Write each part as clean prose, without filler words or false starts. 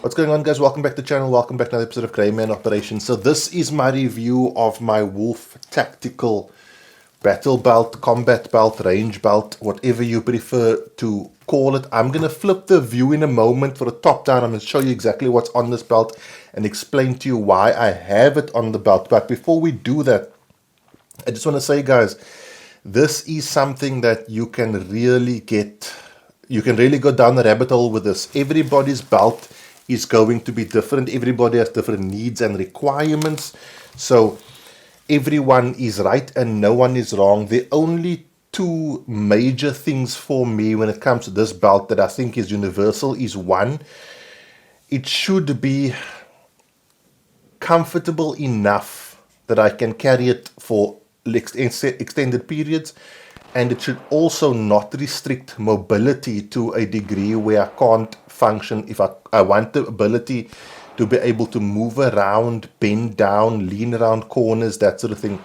What's going on, guys? Welcome back to the channel. Welcome back to another episode of Grey Man Operation. So this is my review of my Wolf Tactical Battle Belt, Combat Belt, Range Belt, whatever you prefer to call it. I'm going to flip the view in a moment for a top down. I'm going to show you exactly what's on this belt and explain to you why I have it on the belt. But before we do that, I just want to say, guys, this is something that you can really go down the rabbit hole with this. Everybody's belt is going to be different. Everybody has different needs and requirements. So everyone is right and no one is wrong. The only two major things for me when it comes to this belt that I think is universal is one, it should be comfortable enough that I can carry it for extended periods, and it should also not restrict mobility to a degree where I can't function. If I want the ability to be able to move around, bend down, lean around corners, that sort of thing.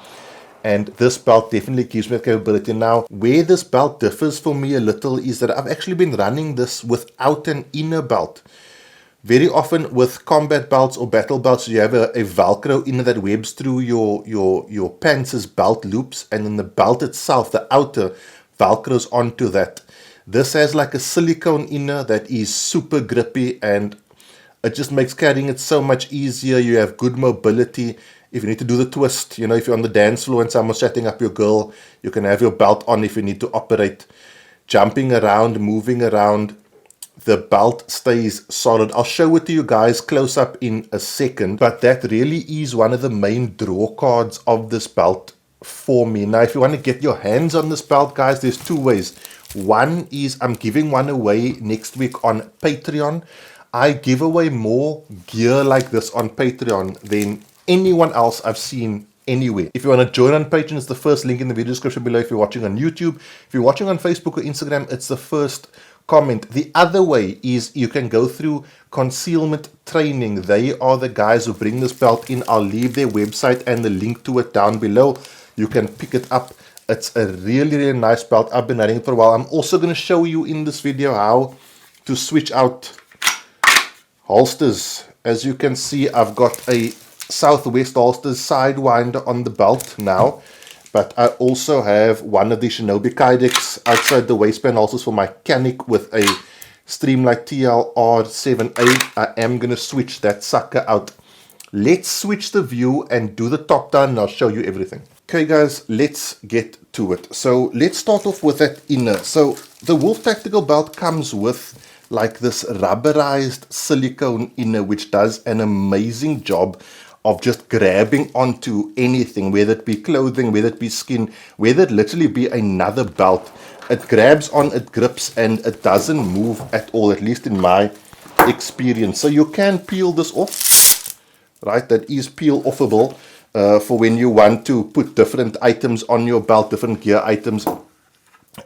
And this belt definitely gives me that capability. Now, where this belt differs for me a little is that I've actually been running this without an inner belt. Very often with combat belts or battle belts, you have a Velcro inner that webs through your pants' belt loops, and then the belt itself, the outer, Velcros onto that. This has like a silicone inner that is super grippy, and it just makes carrying it so much easier. You have good mobility. If you need to do the twist, if you're on the dance floor and someone's setting up your girl, you can have your belt on if you need to operate. Jumping around, moving around, the belt stays solid. I'll show it to you guys close up in a second, but that really is one of the main draw cards of this belt for me. Now, if you want to get your hands on this belt, guys, there's two ways. One is I'm giving one away next week on Patreon. I give away more gear like this on Patreon than anyone else I've seen anywhere. If you want to join on Patreon, it's the first link in the video description below. If you're watching on YouTube, if you're watching on Facebook or Instagram, it's the first comment. The other way is you can go through Concealment Training. They are the guys who bring this belt in. I'll leave their website and the link to it down below. You can pick it up. It's a really, really nice belt. I've been running it for a while. I'm also going to show you in this video how to switch out holsters. As you can see, I've got a Southwest holster sidewinder on the belt now, but I also have one of the Shinobi Kydex outside the waistband holsters for my Canic with a Streamlight TLR7A. I am going to switch that sucker out. Let's switch the view and do the top down, and I'll show you everything. Okay, guys, let's get to it. So let's start off with that inner. So the Wolf Tactical Belt comes with like this rubberized silicone inner, which does an amazing job of just grabbing onto anything, whether it be clothing, whether it be skin, whether it literally be another belt. It grabs on, it grips, and it doesn't move at all, at least in my experience. So you can peel this off, right? That is peel offable for when you want to put different items on your belt, different gear items,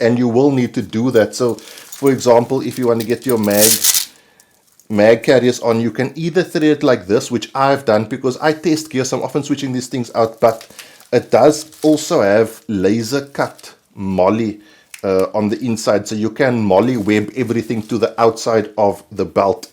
and you will need to do that. So for example, if you want to get your mag carriers on, you can either thread it like this, which I've done because I test gear, so I'm often switching these things out, but it does also have laser cut molly on the inside, so you can molly web everything to the outside of the belt.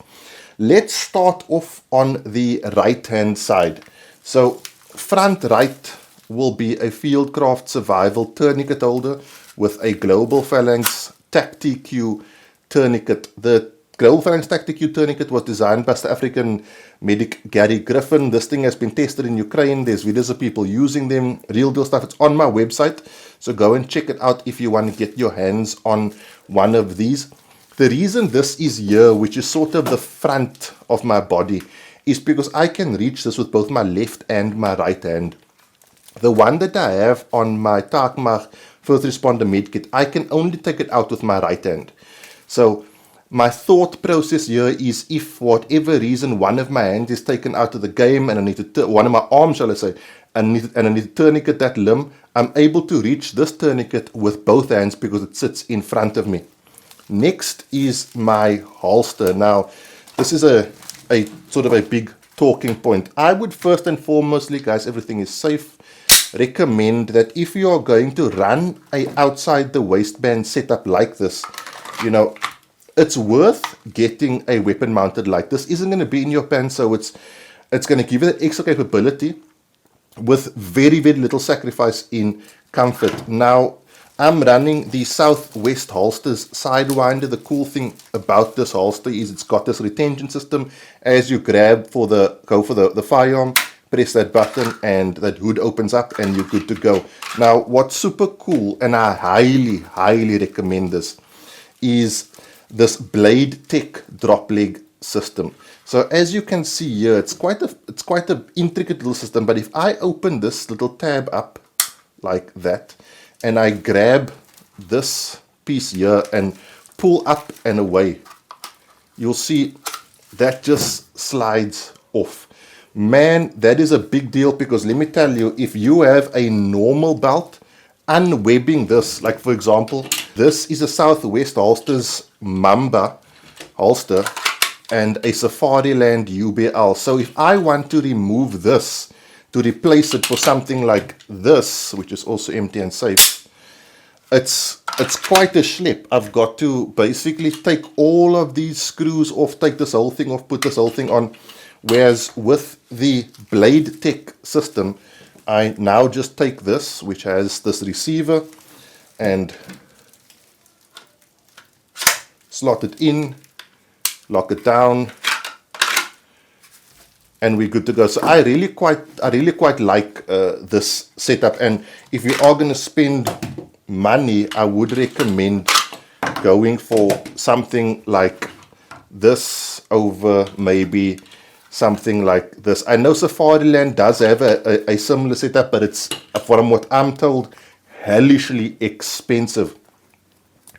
Let's start off on the right hand side. So front right will be a Fieldcraft Survival tourniquet holder with a Global Phalanx TactiQ tourniquet. The Global Phalanx TactiQ tourniquet was designed by South African medic Gary Griffin. This thing has been tested in Ukraine. There's videos of people using them, real deal stuff. It's on my website, so go and check it out if you want to get your hands on one of these. The reason this is here, which is sort of the front of my body, is because I can reach this with both my left and my right hand. The one that I have on my Takmach First Responder Medkit, I can only take it out with my right hand. So my thought process here is, if for whatever reason one of my hands is taken out of the game and I need to one of my arms, shall I say, and I need to tourniquet that limb, I'm able to reach this tourniquet with both hands because it sits in front of me. Next is my holster. Now, this is a sort of a big talking point. I would first and foremostly, guys, everything is safe, recommend that if you are going to run a outside the waistband setup like this, it's worth getting a weapon mounted light. This isn't going to be in your pants, so it's going to give you that extra capability with very, very little sacrifice in comfort. Now, I'm running the Southwest holsters Sidewinder. The cool thing about this holster is it's got this retention system. As you go for the firearm, press that button and that hood opens up and you're good to go. Now, what's super cool, and I highly, highly recommend this, is this Blade Tech drop leg system. So as you can see here, it's quite a intricate little system, but if I open this little tab up like that, and I grab this piece here and pull up and away, you'll see that just slides off. Man, that is a big deal, because let me tell you, if you have a normal belt, unwebbing this, like for example, this is a Southwest Holsters Mamba holster and a Safariland UBL. So if I want to remove this to replace it for something like this, which is also empty and safe, it's quite a schlep. I've got to basically take all of these screws off, take this whole thing off, put this whole thing on. Whereas with the Blade Tech system, I now just take this, which has this receiver, and slot it in, lock it down, and we're good to go. So I really quite like this setup. And if you are going to spend money, I would recommend going for something like this over maybe something like this. I know Safariland does have a similar setup, but it's, from what I'm told, hellishly expensive.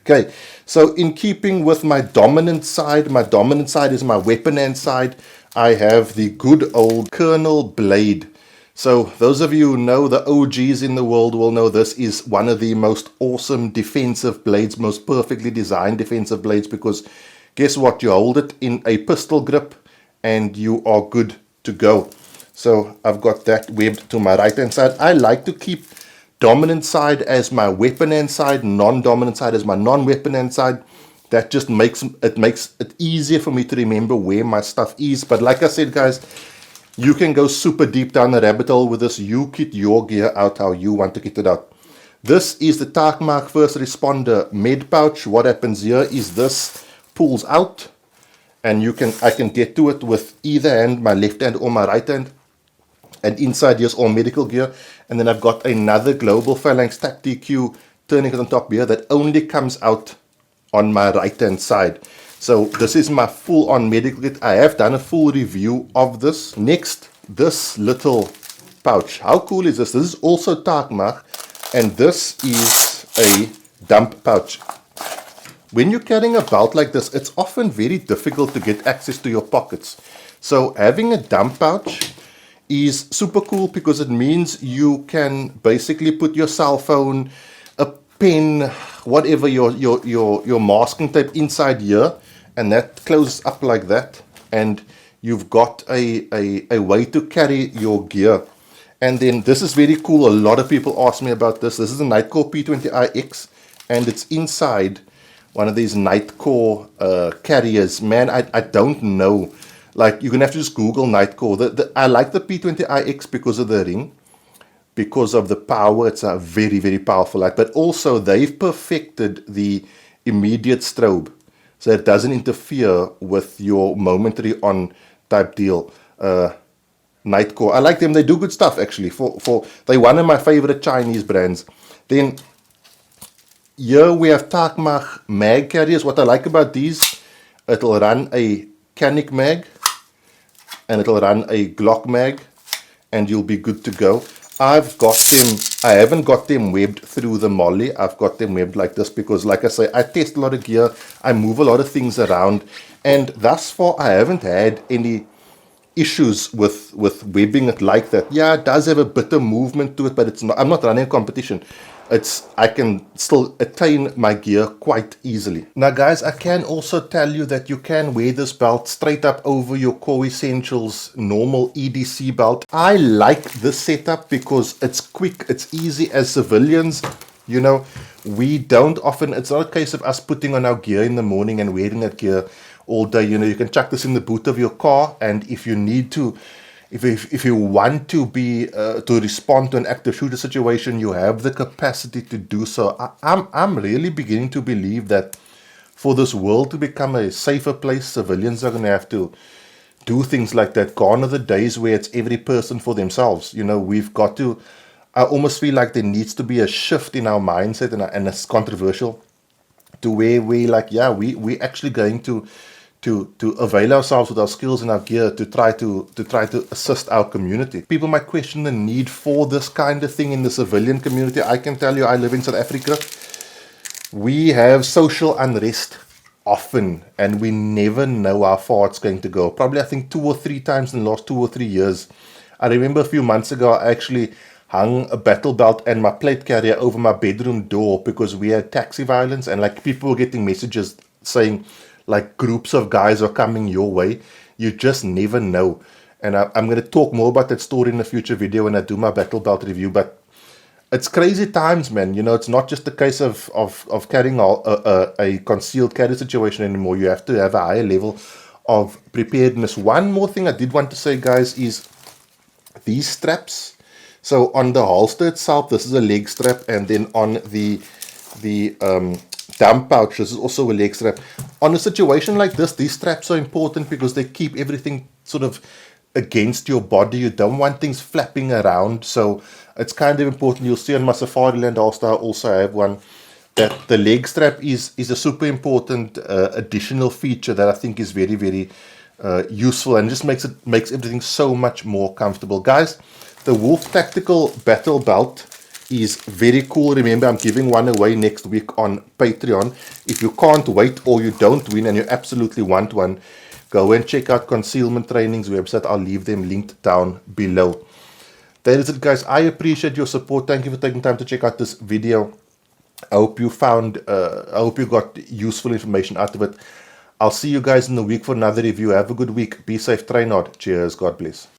Okay, so in keeping with my dominant side is my weapon hand side. I have the good old Colonel Blade. So those of you who know, the OGs in the world will know this is one of the most awesome defensive blades, most perfectly designed defensive blades, because guess what? You hold it in a pistol grip and you are good to go. So I've got that webbed to my right hand side. I like to keep dominant side as my weapon hand side, non-dominant side as my non-weapon hand side. That just makes it easier for me to remember where my stuff is. But like I said, guys, you can go super deep down the rabbit hole with this. You kit your gear out how you want to kit it out. This is the Takmark First Responder med pouch. What happens here is this pulls out, and I can get to it with either hand, my left hand or my right hand. And inside here's all medical gear. And then I've got another Global Phalanx TAC TQ tourniquet on top here that only comes out on my right hand side. So this is my full on medical kit. I have done a full review of this. Next, this little pouch. How cool is this? This is also Takmark, and this is a dump pouch. When you're carrying a belt like this, it's often very difficult to get access to your pockets. So having a dump pouch is super cool, because it means you can basically put your cell phone, a pen, whatever, your masking tape inside here, and that closes up like that, and you've got a way to carry your gear. And then this is very cool. A lot of people ask me about this. This is a Nightcore P20iX, and it's inside one of these Nightcore carriers. Man, I don't know. Like, you're going to have to just Google Nightcore. I like the P20iX because of the ring, because of the power. It's a very, very powerful light. But also, they've perfected the immediate strobe, so it doesn't interfere with your momentary on type deal. Nightcore, I like them. They do good stuff, actually. They're one of my favorite Chinese brands. Then here we have Takmark mag carriers. What I like about these, it'll run a Canik mag, and it'll run a Glock mag, and you'll be good to go. I've got them, I haven't got them webbed through the molly. I've got them webbed like this because, like I say, I test a lot of gear, I move a lot of things around, and thus far I haven't had any issues with webbing it like that. Yeah, it does have a bit of movement to it, but it's not, I'm not running a competition. I can still attain my gear quite easily. Now guys, I can also tell you that you can wear this belt straight up over your Core Essentials normal EDC belt. I like this setup because it's quick, it's easy. As civilians, You know, we don't often, it's not a case of us putting on our gear in the morning and wearing that gear all day. You know, you can chuck this in the boot of your car, and if you need to, if you want to be to respond to an active shooter situation, you have the capacity to do so. I'm really beginning to believe that for this world to become a safer place, civilians are going to have to do things like that. Gone are the days where it's every person for themselves. You know, we've got to. I almost feel like there needs to be a shift in our mindset, and it's controversial, to where we like, yeah, we actually going to avail ourselves with our skills and our gear to try to assist our community. People might question the need for this kind of thing in the civilian community. I can tell you, I live in South Africa. We have social unrest often, and we never know how far it's going to go. Probably, I think 2 or 3 times in the last 2 or 3 years. I remember a few months ago, I actually hung a battle belt and my plate carrier over my bedroom door because we had taxi violence, and like people were getting messages saying like groups of guys are coming your way. You just never know. And I'm going to talk more about that story in a future video when I do my battle belt review. But it's crazy times, man. You know, it's not just a case of carrying a concealed carry situation anymore. You have to have a higher level of preparedness. One more thing I did want to say, guys, is these straps. So on the holster itself, this is a leg strap, and then on the dump pouch, this is also a leg strap. On a situation like this, these straps are important because they keep everything sort of against your body. You don't want things flapping around, so it's kind of important. You'll see on my Safariland holster, I also have one, that the leg strap is a super important additional feature that I think is very, very useful, and just makes everything so much more comfortable. Guys, the Wolf Tactical Battle Belt is very cool. Remember, I'm giving one away next week on Patreon. If you can't wait, or you don't win and you absolutely want one, go and check out Concealment Training's website. I'll leave them linked down below. That is it, guys. I appreciate your support. Thank you for taking time to check out this video. I hope you got useful information out of it. I'll see you guys in the week for another review. Have a good week. Be safe, train hard. Cheers. God bless.